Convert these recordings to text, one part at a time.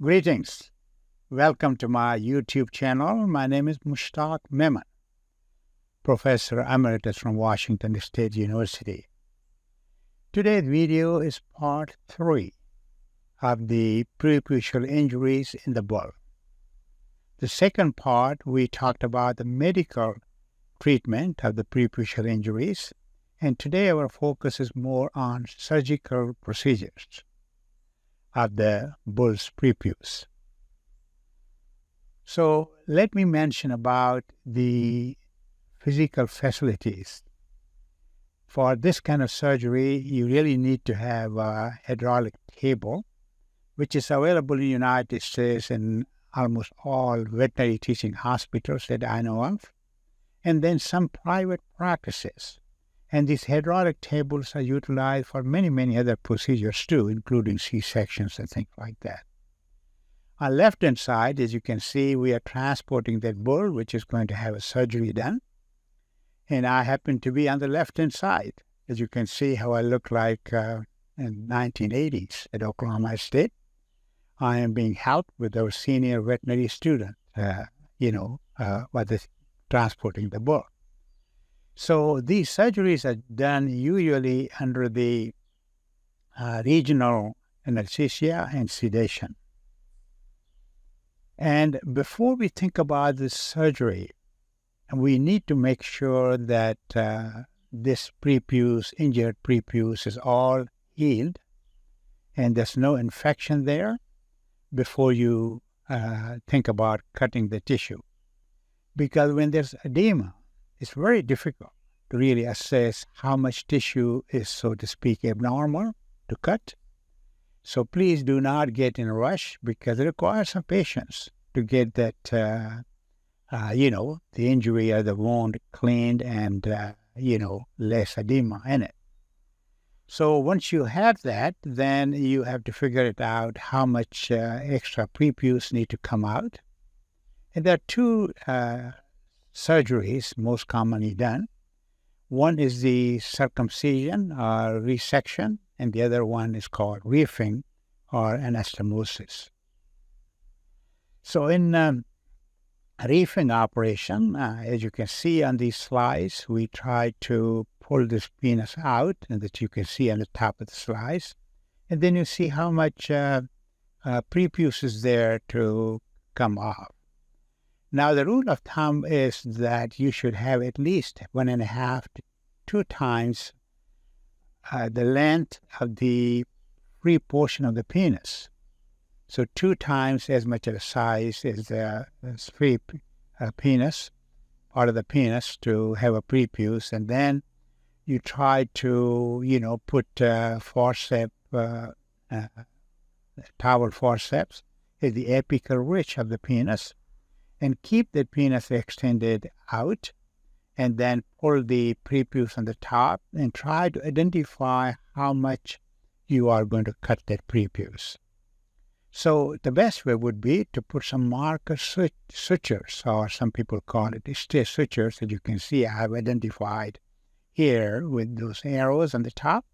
Greetings. Welcome to my YouTube channel. My name is Mushtaq Memon, Professor Emeritus from Washington State University. Today's video is part 3 of the preputial injuries in the bull. The second part, we talked about the medical treatment of the preputial injuries, and today our focus is more on surgical procedures of the bull's prepuce. So let me mention about the physical facilities. For this kind of surgery, you really need to have a hydraulic table, which is available in the United States in almost all veterinary teaching hospitals that I know of, and then some private practices. And these hydraulic tables are utilized for many, many other procedures too, including C-sections and things like that. On the left-hand side, as you can see, we are transporting that bull, which is going to have a surgery done. And I happen to be on the left-hand side. As you can see how I look like in 1980s at Oklahoma State. I am being helped with our senior veterinary student, while transporting the bull. So these surgeries are done usually under the regional anesthesia and sedation. And before we think about this surgery, we need to make sure that this prepuce, injured prepuce, is all healed and there's no infection there before you think about cutting the tissue. Because when there's edema, it's very difficult to really assess how much tissue is, so to speak, abnormal to cut. So please do not get in a rush because it requires some patience to get that, the injury or the wound cleaned and, less edema in it. So once you have that, then you have to figure it out how much extra prepuce need to come out. And there are two surgeries most commonly done. One is the circumcision or resection, and the other one is called reefing or anastomosis. So in reefing operation, as you can see on these slides, we try to pull this penis out, and that you can see on the top of the slides, and then you see how much prepuce is there to come off. Now, the rule of thumb is that you should have at least 1.5 to 2 times the length of the free portion of the penis. So 2 times as much of the size as the free penis, part of the penis, to have a prepuce. And then you try to, put forceps, towel forceps at the apical ridge of the penis, and keep the penis extended out, and then pull the prepuce on the top and try to identify how much you are going to cut that prepuce. So the best way would be to put some marker sutures, or some people call it stitch sutures, that you can see I have identified here with those arrows on the top.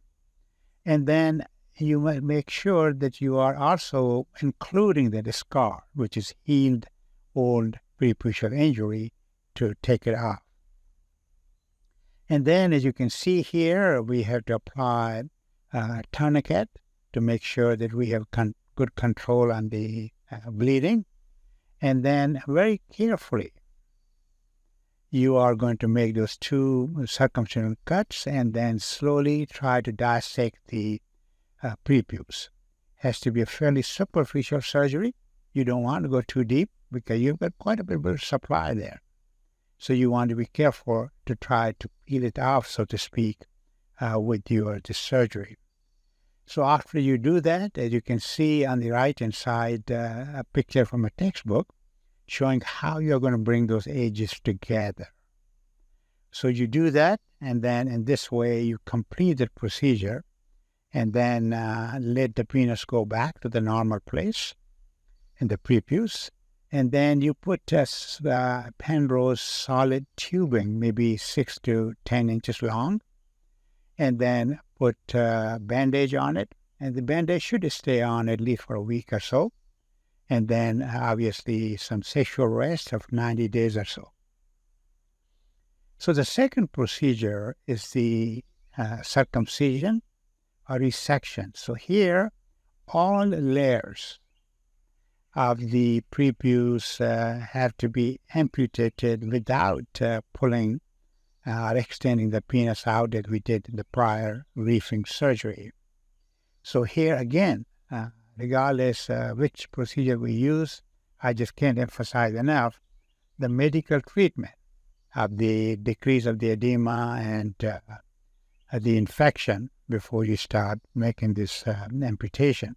And then you might make sure that you are also including the scar, which is healed old preputial injury, to take it off. And then, as you can see here, we have to apply a tourniquet to make sure that we have good control on the bleeding. And then very carefully, you are going to make those 2 circumcision cuts and then slowly try to dissect the prepuce. Has to be a fairly superficial surgery. You don't want to go too deep because you've got quite a bit of supply there. So you want to be careful to try to peel it off, so to speak, with this surgery. So after you do that, as you can see on the right-hand side, a picture from a textbook showing how you're going to bring those edges together. So you do that, and then in this way you complete the procedure, and then let the penis go back to the normal place in the prepuce. And then you put Penrose solid tubing, maybe 6 to 10 inches long, and then put a bandage on it. And the bandage should stay on at least for a week or so. and then obviously some sexual rest of 90 days or so. So the second procedure is the circumcision or resection. So here, all layers of the prepuce have to be amputated without pulling or extending the penis out that we did in the prior reefing surgery. So here again, regardless which procedure we use, I just can't emphasize enough the medical treatment of the decrease of the edema and the infection before you start making this amputation.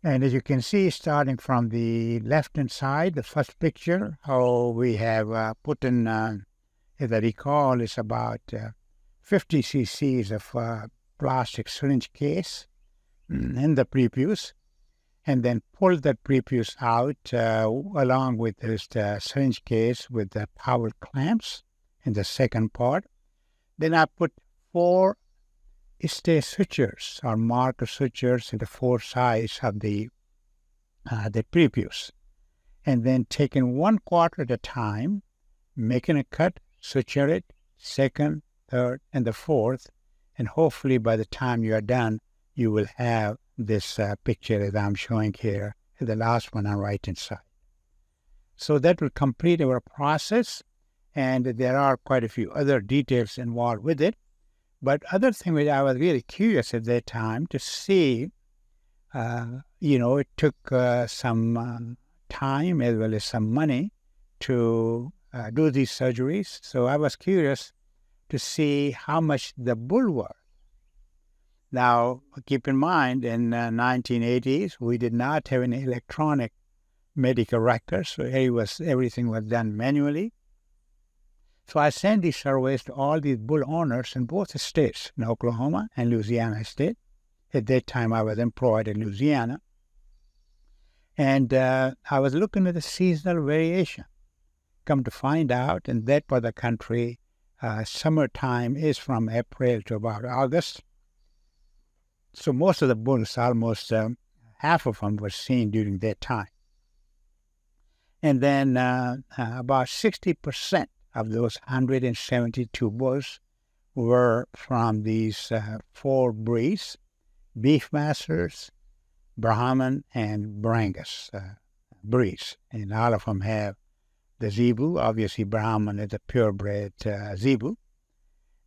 And as you can see, starting from the left-hand side, the first picture, how we have put in, as I recall, is about 50 cc's of plastic syringe case in the prepuce, and then pull that prepuce out along with this syringe case with the power clamps in the second part. Then I put 4 stay sutures or marker sutures in the 4 sides of the prepuce, and then taking 1 quarter at a time, making a cut, suture it, second, third, and the fourth, and hopefully by the time you are done, you will have this picture that I'm showing here, the last one on right-hand side. So that will complete our process, and there are quite a few other details involved with it. But other thing which I was really curious at that time to see, it took some time as well as some money to do these surgeries. So I was curious to see how much the bull was. Now, keep in mind, in 1980s, we did not have any electronic medical records, so everything was done manually. So I sent these surveys to all these bull owners in both states, in Oklahoma and Louisiana state. At that time, I was employed in Louisiana. And I was looking at the seasonal variation. Come to find out, in that part of the country, summertime is from April to about August. So most of the bulls, almost half of them, were seen during that time. And then about 60% of those 172 bulls were from these 4 breeds: Beefmasters, Brahman, and Brangus breeds. And all of them have the zebu. Obviously, Brahman is a purebred zebu.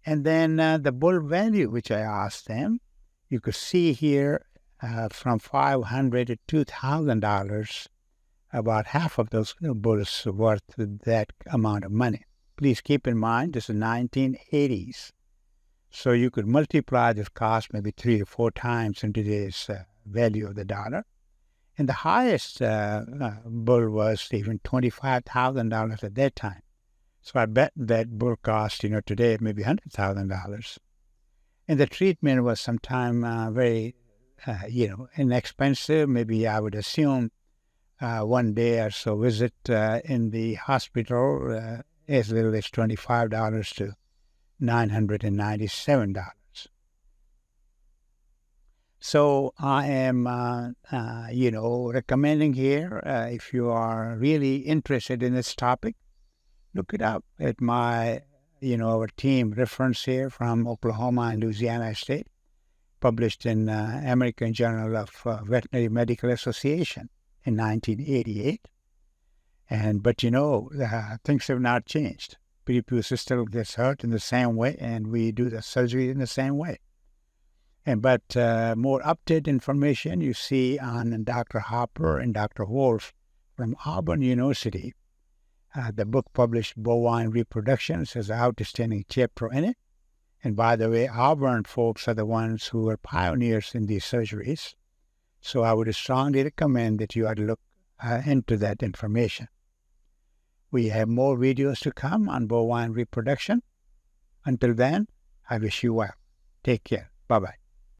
And then the bull value, which I asked them, you could see here from $500 to $2,000, about half of those bulls worth that amount of money. Please keep in mind, this is 1980s. So you could multiply this cost maybe 3 to 4 times in today's value of the dollar. And the highest bull was even $25,000 at that time. So I bet that bull cost, today maybe $100,000. And the treatment was sometime very, inexpensive. Maybe I would assume 1 day or so visit in the hospital, as little as $25 to $997. So I am, recommending here, if you are really interested in this topic, look it up at my, our team reference here from Oklahoma and Louisiana State, published in American Journal of Veterinary Medical Association in 1988. But things have not changed. Prepuce still gets hurt in the same way, and we do the surgery in the same way. But more updated information you see on Dr. Hopper and Dr. Wolf from Auburn University. The book published, Bovine Reproduction, has an outstanding chapter in it. And by the way, Auburn folks are the ones who were pioneers in these surgeries. So I would strongly recommend that you ought to look into that information. We have more videos to come on bovine reproduction. Until then, I wish you well. Take care. Bye-bye.